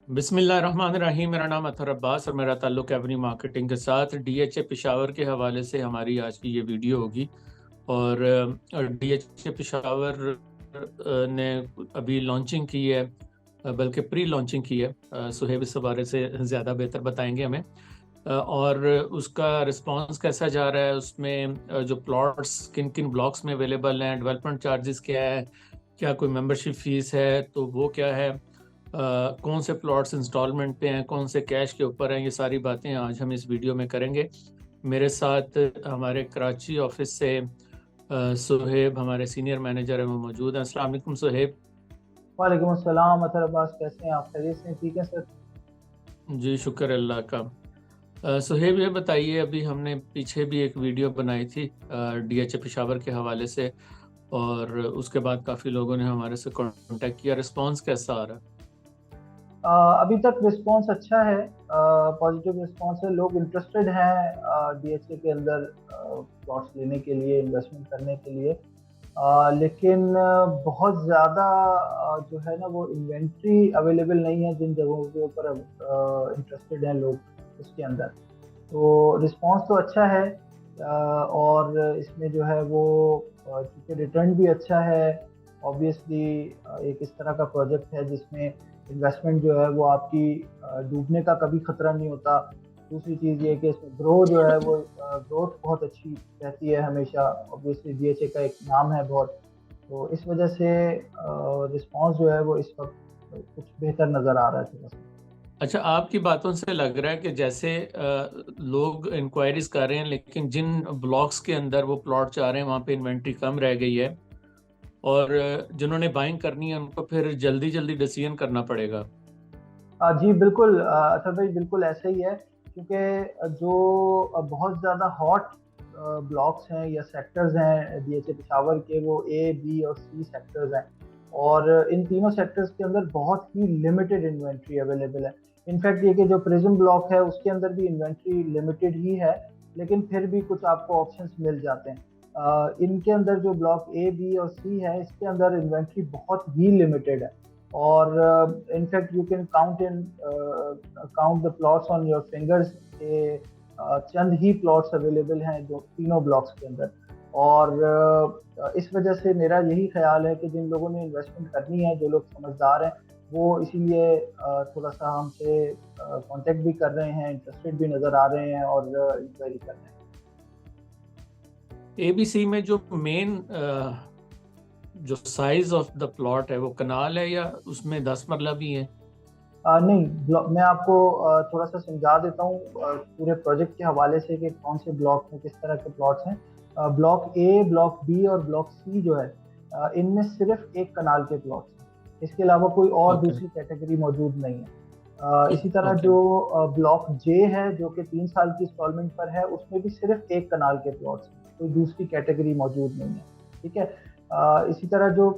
बिस्मिल्लाहिर्रहमानिर्रहीम। मेरा नाम अतहर अब्बास और मेरा ताल्लुक एवन्यू मार्केटिंग के साथ डीएचए पेशावर के हवाले से हमारी आज की ये वीडियो होगी। और डीएचए पेशावर ने अभी लॉन्चिंग की है, बल्कि प्री लॉन्चिंग की है। सुहेब इस बारे से ज़्यादा बेहतर बताएंगे हमें। और उसका रिस्पांस कैसा जा रहा है, उसमें जो प्लॉट्स किन किन ब्लॉक्स में अवेलेबल हैं, डेवलपमेंट चार्जेस क्या है, क्या कोई मेंबरशिप फीस है तो वो क्या है, कौन से प्लॉट्स इंस्टॉलमेंट पे हैं, कौन से कैश के ऊपर हैं, ये सारी बातें आज हम इस वीडियो में करेंगे। मेरे साथ हमारे कराची ऑफिस से सुहेब, हमारे सीनियर मैनेजर हैं, वो मौजूद हैं। अस्सलाम वालेकुम सुहेब। वालेकुम अस्सलाम अतर अब्बास, कैसे हैं आप? खैरियत से हैं? ठीक है सर। जी शुक्र अल्लाह का। सुहेब ये बताइए, अभी हमने पीछे भी एक वीडियो बनाई थी डीएचए पेशावर के हवाले से, और उसके बाद काफ़ी लोगों ने हमारे से कांटेक्ट किया। रिस्पांस कैसा आ रहा है? अभी तक रिस्पांस अच्छा है, पॉजिटिव रिस्पांस है। लोग इंटरेस्टेड हैं डीएचए के अंदर प्लॉट्स लेने के लिए, इन्वेस्टमेंट करने के लिए। लेकिन बहुत ज़्यादा जो है ना वो इन्वेंट्री अवेलेबल नहीं है जिन जगहों के ऊपर इंटरेस्टेड हैं लोग उसके अंदर। तो रिस्पांस तो अच्छा है, और इसमें जो है वो चूँकि रिटर्न भी अच्छा है। ऑब्वियसली एक इस तरह का प्रोजेक्ट है जिसमें इन्वेस्टमेंट जो है वो आपकी डूबने का कभी खतरा नहीं होता। दूसरी चीज़ ये है कि इसमें ग्रो जो है वो ग्रोथ बहुत अच्छी रहती है हमेशा। ऑब्वियसली डीएचए का एक नाम है बहुत, तो इस वजह से रिस्पांस जो है वो इस वक्त कुछ बेहतर नज़र आ रहा है थोड़ा सा। अच्छा, आपकी बातों से लग रहा है कि जैसे लोग इंक्वायरीज कर रहे हैं, लेकिन जिन ब्लॉक्स के अंदर वो प्लॉट चाह रहे हैं वहाँ पे इन्वेंट्री कम रह गई है, और जिन्होंने बाइंग करनी है उनको फिर जल्दी जल्दी डिसीजन करना पड़ेगा। जी बिल्कुल, अच्छा भाई, बिल्कुल ऐसे ही है। क्योंकि जो बहुत ज़्यादा हॉट ब्लॉक्स हैं या सेक्टर्स हैं डीएचए पेशावर के, वो ए बी और सी सेक्टर्स हैं। और इन तीनों सेक्टर्स के अंदर बहुत ही लिमिटेड इन्वेंट्री अवेलेबल है। इनफैक्ट ये कि जो प्रिज्म ब्लॉक है उसके अंदर भी इन्वेंट्री लिमिटेड ही है, लेकिन फिर भी कुछ आपको ऑप्शंस मिल जाते हैं। इनके अंदर जो ब्लॉक ए बी और सी है इसके अंदर इन्वेंट्री बहुत ही लिमिटेड है। और in fact you can count the plots on your fingers के चंद ही प्लॉट्स अवेलेबल हैं जो तीनों ब्लॉक्स के अंदर। और इस वजह से मेरा यही ख्याल है कि जिन लोगों ने इन्वेस्टमेंट करनी है, जो लोग समझदार हैं, वो इसीलिए थोड़ा सा हमसे कांटेक्ट भी कर रहे हैं, इंटरेस्टेड भी नज़र आ रहे हैं और इंक्वायरी कर रहे हैं। एबीसी में जो मेन जो साइज ऑफ द प्लॉट है वो कनाल है, या उसमें 10 मरला भी है? नहीं, मैं आपको थोड़ा सा समझा देता हूँ पूरे प्रोजेक्ट के हवाले से कि कौन से ब्लॉक में किस तरह के प्लॉट्स हैं। ब्लॉक ए, ब्लॉक बी और ब्लॉक सी जो है, इनमें सिर्फ एक कनाल के प्लॉट्स हैं। इसके अलावा कोई और ओके। दूसरी कैटेगरी मौजूद नहीं है। इसी तरह ओके। जो ब्लॉक जे है जो कि 3 साल की इंस्टॉलमेंट पर है, उसमें भी सिर्फ एक कनाल के प्लॉट्स हैं, कोई दूसरी कैटेगरी मौजूद नहीं है। ठीक है। इसी तरह जो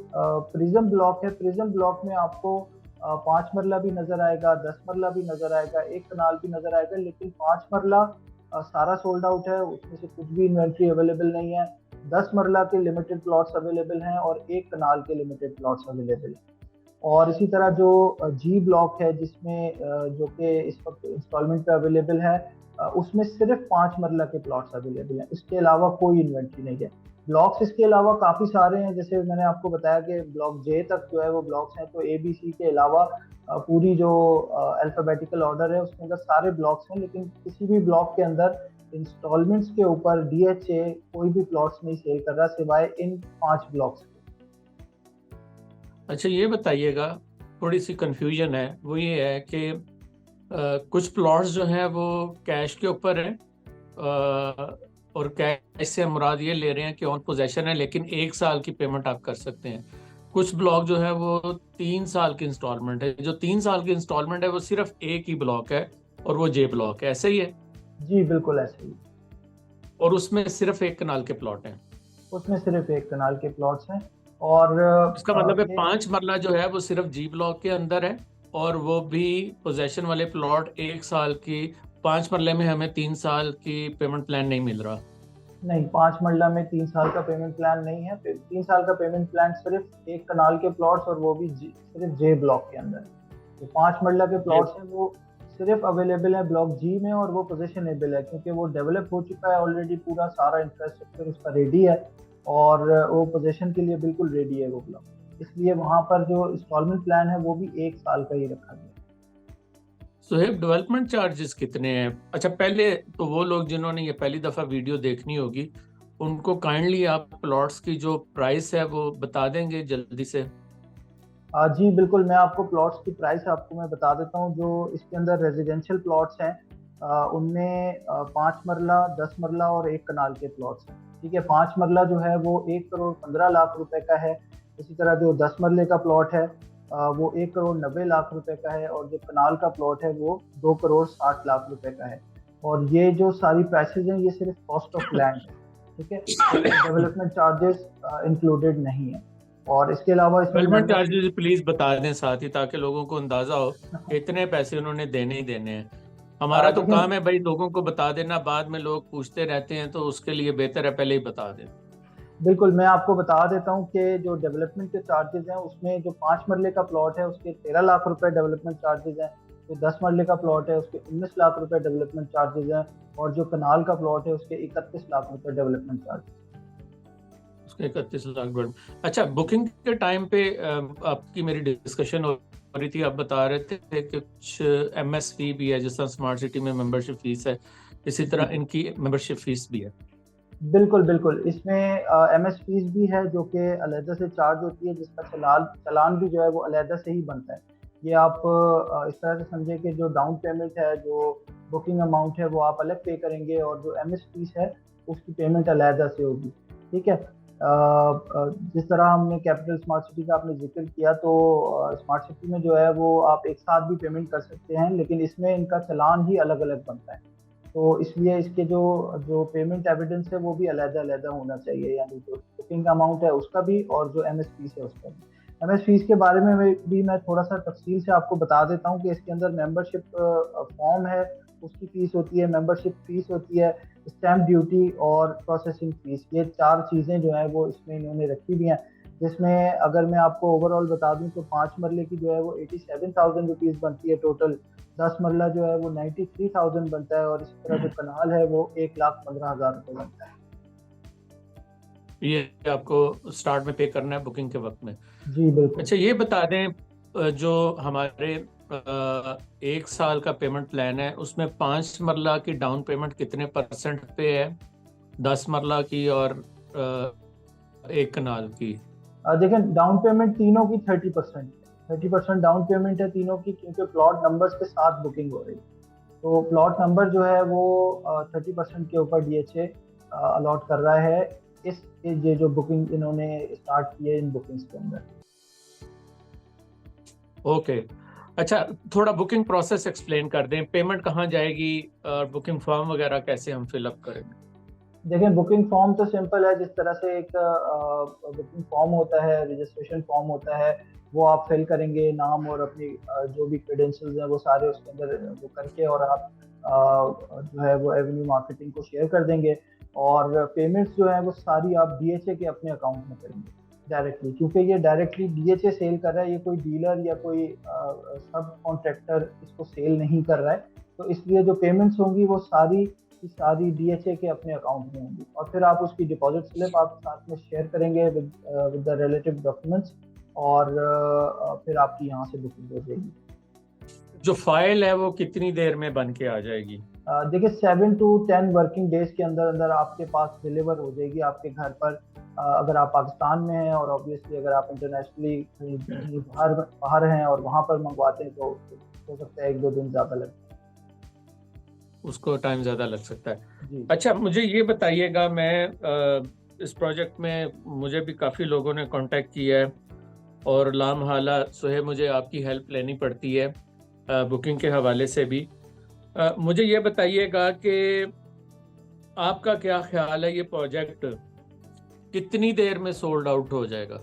प्रिज्म ब्लॉक है, प्रिज्म ब्लॉक में आपको 5 मरला भी नजर आएगा, 10 मरला भी नजर आएगा, एक कनाल भी नजर आएगा। लेकिन 5 मरला सारा सोल्ड आउट है, उसमें से कुछ भी इन्वेंट्री अवेलेबल नहीं है। 10 मरला के लिमिटेड प्लॉट्स अवेलेबल हैं और एक कनाल के लिमिटेड प्लॉट्स अवेलेबल हैं। और इसी तरह जो जी ब्लॉक है जिसमें जो कि इस वक्त इंस्टॉलमेंट पे अवेलेबल है, उसमें सिर्फ 5 मरला के प्लॉट्स अवेलेबल हैं, इसके अलावा कोई इन्वेंट्री नहीं है। ब्लॉक्स इसके अलावा काफ़ी सारे हैं, जैसे मैंने आपको बताया कि ब्लॉक जे तक जो है वो ब्लॉक्स हैं। तो ए बी सी के अलावा पूरी जो अल्फ़ाबेटिकल ऑर्डर है उसके अंदर सारे ब्लॉक्स हैं, लेकिन किसी भी ब्लॉक के अंदर इंस्टॉलमेंट्स के ऊपर डीएचए कोई भी प्लॉट्स नहीं सेल कर रहा सिवाय इन 5 ब्लॉक्स के। अच्छा ये बताइएगा, थोड़ी सी कंफ्यूजन है, वो ये है कि कुछ प्लॉट्स जो हैं वो कैश के ऊपर हैं, और कैश से हम मुराद ये ले रहे हैं कि ऑन पोजेशन है, लेकिन 1 साल की पेमेंट आप कर सकते हैं। कुछ ब्लॉक जो है वो 3 साल की इंस्टॉलमेंट है। जो 3 साल की इंस्टॉलमेंट है वो सिर्फ एक ही ब्लॉक है, और वो जे ब्लॉक है, ऐसे ही है? जी बिल्कुल ऐसे ही। और उसमें सिर्फ एक कनाल के प्लॉट हैं? उसमें सिर्फ एक कनाल के प्लॉट्स हैं। और इसका मतलब है ये 5 मरला जो है वो सिर्फ जी ब्लॉक के अंदर है, और वो भी पोजेशन वाले प्लॉट 1 साल की। 5 मरले में हमें 3 साल की पेमेंट प्लान नहीं मिल रहा। नहीं, 5 मरला में 3 साल का पेमेंट प्लान नहीं है। फिर 3 साल का पेमेंट प्लान सिर्फ एक कनाल के प्लॉट्स और वो भी सिर्फ जे ब्लॉक के अंदर। जो 5 मरला के प्लॉट्स हैं वो सिर्फ अवेलेबल है ब्लॉक जी में, और वो पोजीशनेबल है क्योंकि वो डेवलप हो चुका है ऑलरेडी, पूरा सारा इंफ्रास्ट्रक्चर उसका रेडी है और वो पोजीशन के लिए बिल्कुल रेडी है वो ब्लॉक। इसलिए वहाँ पर जो इंस्टॉलमेंट प्लान है वो भी 1 साल का ही रखा गया। सुहेब, डेवलपमेंट चार्जेस कितने हैं? अच्छा, पहले तो वो लोग जिन्होंने ये पहली दफ़ा वीडियो देखनी होगी, उनको काइंडली आप प्लॉट्स की जो प्राइस है वो बता देंगे जल्दी से। जी बिल्कुल, मैं आपको प्लॉट्स की प्राइस आपको मैं बता देता हूँ। जो इसके अंदर रेजिडेंशियल प्लॉट्स हैं उनमें 5 मरला, 10 मरला और 1 कनाल के प्लॉट्स हैं। ठीक है, 5 मरला जो है वो 1 करोड़ 15 लाख रुपए का है। इसी तरह जो 10 मरले का प्लॉट है वो 1 करोड़ 90 लाख रुपए का है, और जो कनाल का प्लॉट है वो 2 करोड़ 60 लाख रुपए का है। और ये जो सारी प्राइसेस हैं ये सिर्फ कॉस्ट ऑफ लैंड है। ठीक है, डेवलपमेंट चार्जेस इंक्लूडेड नहीं है। और इसके अलावा इसमें डेवलपमेंट चार्जेस प्लीज बता दें साथ ही, ताकि लोगों को अंदाजा हो कि इतने पैसे उन्होंने देने ही देने हैं। हमारा तो काम है भाई लोगों को बता देना, बाद में लोग पूछते रहते हैं, तो उसके लिए बेहतर है पहले ही बता दें। बिल्कुल, मैं आपको बता देता हूँ कि जो डेवलपमेंट के चार्जेस हैं उसमें जो 5 मरले का प्लॉट है उसके 13 लाख रुपए डेवलपमेंट चार्जेस हैं। जो 10 मरले का प्लॉट है उसके 19 लाख रुपए डेवलपमेंट चार्जेस हैं। और जो कनाल का प्लॉट है उसके 31 लाख रुपए डेवलपमेंट चार्जेस। उसके 31 लाख। अच्छा, बुकिंग के टाइम पे आपकी मेरी डिस्कशन हो रही थी, आप बता रहे थे कि कुछ MS फी भी है, जिस तरह स्मार्ट सिटी में मेंबरशिप फीस है, इसी तरह इनकी मेंबरशिप फीस भी है। बिल्कुल बिल्कुल, इसमें MS फीस भी है जो कि अलहदा से चार्ज होती है, जिसका चालान भी जो है वो अलहदा से ही बनता है। ये आप इस तरह से समझे कि जो डाउन पेमेंट है, जो बुकिंग अमाउंट है वो आप अलग पे करेंगे, और जो MS फीस है उसकी पेमेंट अलहदा से होगी। ठीक है, जिस तरह हमने कैपिटल स्मार्ट सिटी का आपने जिक्र किया, तो स्मार्ट सिटी में जो है वो आप एक साथ भी पेमेंट कर सकते हैं, लेकिन इसमें इनका चालान ही अलग अलग बनता है। तो इसलिए इसके जो जो पेमेंट एविडेंस है वो भी अलग-अलग होना चाहिए, यानी जो बुकिंग अमाउंट है उसका भी और जो MS फीस है उसका भी। MS फीस के बारे में भी मैं थोड़ा सा तफसील से आपको बता देता हूँ कि इसके अंदर मेंबरशिप फॉर्म है, उसकी फीस होती है, मेंबरशिप फीस होती है, स्टैम्प ड्यूटी और प्रोसेसिंग फीस। ये 4 चीज़ें जो है वो इसमें इन्होंने रखी हुई हैं, जिसमें अगर मैं आपको ओवरऑल बता दूं तो 5 मरले की जो है वो 87,000 रुपीज़ बनती है टोटल। 10 मरला जो है वो 93,000 बनता है, और इसी तरह जो कनाल है वो 1,15,000 रुपये बनता है। ये आपको स्टार्ट में पे करना है बुकिंग के वक्त में। जी बिल्कुल। अच्छा, ये बता दें, जो हमारे 1 साल का पेमेंट प्लान है उसमें 5 मरला की डाउन पेमेंट कितने % पे है, 10 मरला की और 1 कनाल की? देखिए, डाउन पेमेंट तीनों की 30% डाउन पेमेंट है तीनों की, क्योंकि प्लॉट नंबर्स के साथ बुकिंग हो रही है। तो प्लॉट नंबर जो है वो 30% के ऊपर DHA अलॉट कर रहा है इस ये जो बुकिंग इन्होंने स्टार्ट की है इन बुकिंग्स के अंदर। ओके, अच्छा, थोड़ा बुकिंग प्रोसेस एक्सप्लेन कर दें, पेमेंट कहाँ जाएगी और बुकिंग फॉर्म वगैरह कैसे हम फिलअप करेंगे? देखिए, बुकिंग फॉर्म तो सिंपल है। जिस तरह से एक बुकिंग फॉर्म होता है, रजिस्ट्रेशन फॉर्म होता है, वो आप फिल करेंगे, नाम और अपनी जो भी क्रेडेंशियल्स हैं वो सारे उसके अंदर वो करके, और आप जो है वो एवेन्यू मार्केटिंग को शेयर कर देंगे। और पेमेंट्स जो है वो सारी आप DHA के अपने अकाउंट में करेंगे डायरेक्टली, क्योंकि ये डायरेक्टली DHA सेल कर रहा है, ये कोई डीलर या कोई सब कॉन्ट्रैक्टर इसको सेल नहीं कर रहा है। तो इसलिए जो पेमेंट्स होंगी वो सारी DHA के अपने अकाउंट में होंगी, और फिर आप उसकी डिपॉजिट स्लिप आप साथ में शेयर करेंगे विद द रिलेटिव डॉक्यूमेंट्स, और फिर आपकी यहाँ से बुकिंग हो जाएगी। जो फाइल है वो कितनी देर में बन के आ जाएगी? देखिए, 7 to 10 वर्किंग डेज के अंदर अंदर आपके पास डिलीवर हो जाएगी आपके घर पर। अगर आप पाकिस्तान में हैं, और ऑब्वियसली अगर आप इंटरनेशनली कहीं बाहर हैं और वहाँ पर मंगवाते हैं, तो हो सकता है 1-2 दिन ज़्यादा लगे, उसको टाइम ज़्यादा लग सकता है। जी। अच्छा, मुझे ये बताइएगा, मैं इस प्रोजेक्ट में मुझे भी काफ़ी लोगों ने कांटेक्ट किया है, और लामहाला सुहेब मुझे आपकी हेल्प लेनी पड़ती है बुकिंग के हवाले से भी। मुझे ये बताइएगा कि आपका क्या ख्याल है, ये प्रोजेक्ट कितनी देर में सोल्ड आउट हो जाएगा?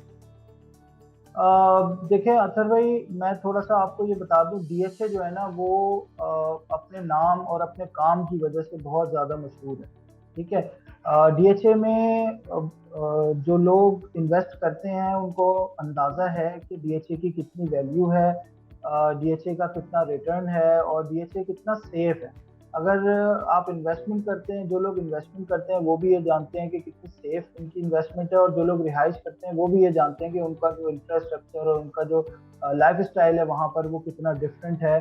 देखिए अतर भाई, मैं थोड़ा सा आपको ये बता दूं, DHA जो है ना वो अपने नाम और अपने काम की वजह से बहुत ज़्यादा मशहूर है। ठीक है, DHA में जो लोग इन्वेस्ट करते हैं उनको अंदाज़ा है कि DHA की कितनी वैल्यू है, डीएचए का कितना रिटर्न है और डीएचए कितना सेफ है। अगर आप इन्वेस्टमेंट करते हैं, जो लोग इन्वेस्टमेंट करते हैं वो भी ये जानते हैं कि कितनी सेफ उनकी इन्वेस्टमेंट है, और जो लोग रिहाइश करते हैं वो भी ये जानते हैं कि उनका जो इंफ्रास्ट्रक्चर और उनका जो लाइफ स्टाइल है वहाँ पर वो कितना डिफरेंट है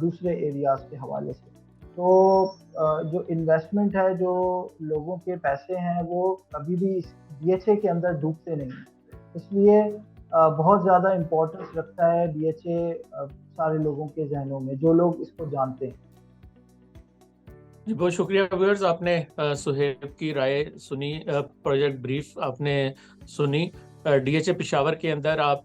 दूसरे एरियाज के हवाले से। तो जो इन्वेस्टमेंट है, जो लोगों के पैसे हैं, वो कभी भी इस डीएचए के अंदर डूबते नहीं हैं। इसलिए बहुत ज़्यादा इम्पोर्टेंस रखता है डीएचए सारे लोगों के जहनों में, जो लोग इसको जानते हैं। जी बहुत शुक्रिया व्यूअर्स, आपने सुहेब की राय सुनी, प्रोजेक्ट ब्रीफ आपने सुनी। डीएचए पेशावर के अंदर आप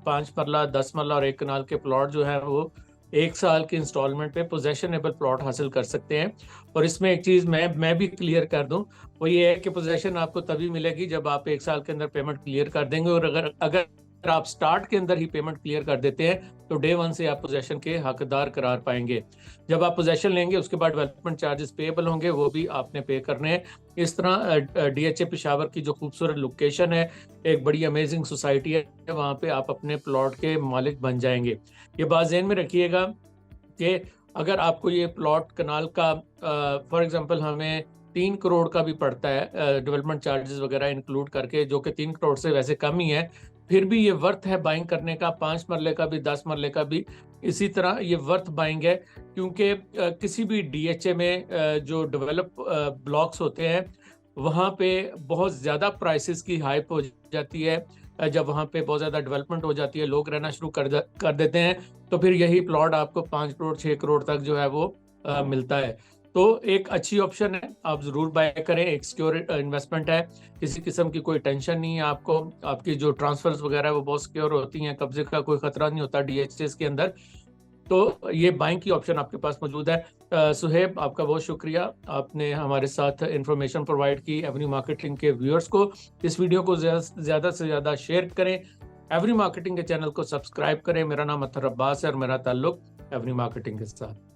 5 मरला, 10 मरला और 1 कनाल के प्लॉट जो है वो 1 साल के इंस्टॉलमेंट पे पोजेशनेबल प्लॉट हासिल कर सकते हैं। और इसमें एक चीज़ मैं भी क्लियर कर दूं, वो ये है कि पोजेशन आपको तभी मिलेगी जब आप 1 साल के अंदर पेमेंट क्लियर कर देंगे। और अगर आप स्टार्ट के अंदर ही पेमेंट क्लियर कर देते हैं तो डे 1 से आप पोजेशन के हकदार करार पाएंगे। जब आप पोजेशन लेंगे उसके बाद डेवलपमेंट चार्जेस पेएबल होंगे, वो भी आपने पे करने हैं। इस तरह डीएचए पेशावर की जो खूबसूरत लोकेशन है, एक बड़ी अमेजिंग सोसाइटी है, वहाँ पे आप अपने प्लॉट के मालिक बन जाएंगे। ये बात ज़हन में रखिएगा कि अगर आपको ये प्लॉट कनाल का फॉर एग्जांपल हमें 3 करोड़ का भी पड़ता है डेवलपमेंट चार्जेस वगैरह इंक्लूड करके, जो कि 3 करोड़ से वैसे कम ही है, फिर भी ये वर्थ है बाइंग करने का। 5 मरले का भी, 10 मरले का भी इसी तरह ये वर्थ बाइंग है, क्योंकि किसी भी डीएचए में जो डेवलप ब्लॉक्स होते हैं वहाँ पे बहुत ज़्यादा प्राइसेस की हाइप हो जाती है। जब वहाँ पे बहुत ज़्यादा डेवलपमेंट हो जाती है, लोग रहना शुरू कर देते हैं, तो फिर यही प्लॉट आपको 5 करोड़ 6 करोड़ तक जो है वो मिलता है। तो एक अच्छी ऑप्शन है, आप ज़रूर बाय करें। एक सिक्योर इन्वेस्टमेंट है, किसी किस्म की कोई टेंशन नहीं है आपको। आपकी जो ट्रांसफर्स वगैरह वो बहुत सिक्योर होती हैं, कब्जे का कोई खतरा नहीं होता डीएचएस के अंदर। तो ये बाइंग की ऑप्शन आपके पास मौजूद है। सुहेब, आपका बहुत शुक्रिया, आपने हमारे साथ इंफॉर्मेशन प्रोवाइड की। एवेन्यू मार्केटिंग के व्यूअर्स को इस वीडियो को ज़्यादा से ज़्यादा शेयर करें। एवेन्यू मार्केटिंग के चैनल को सब्सक्राइब करें। मेरा नाम अतहर अब्बास है और मेरा ताल्लुक एवेन्यू मार्केटिंग के साथ।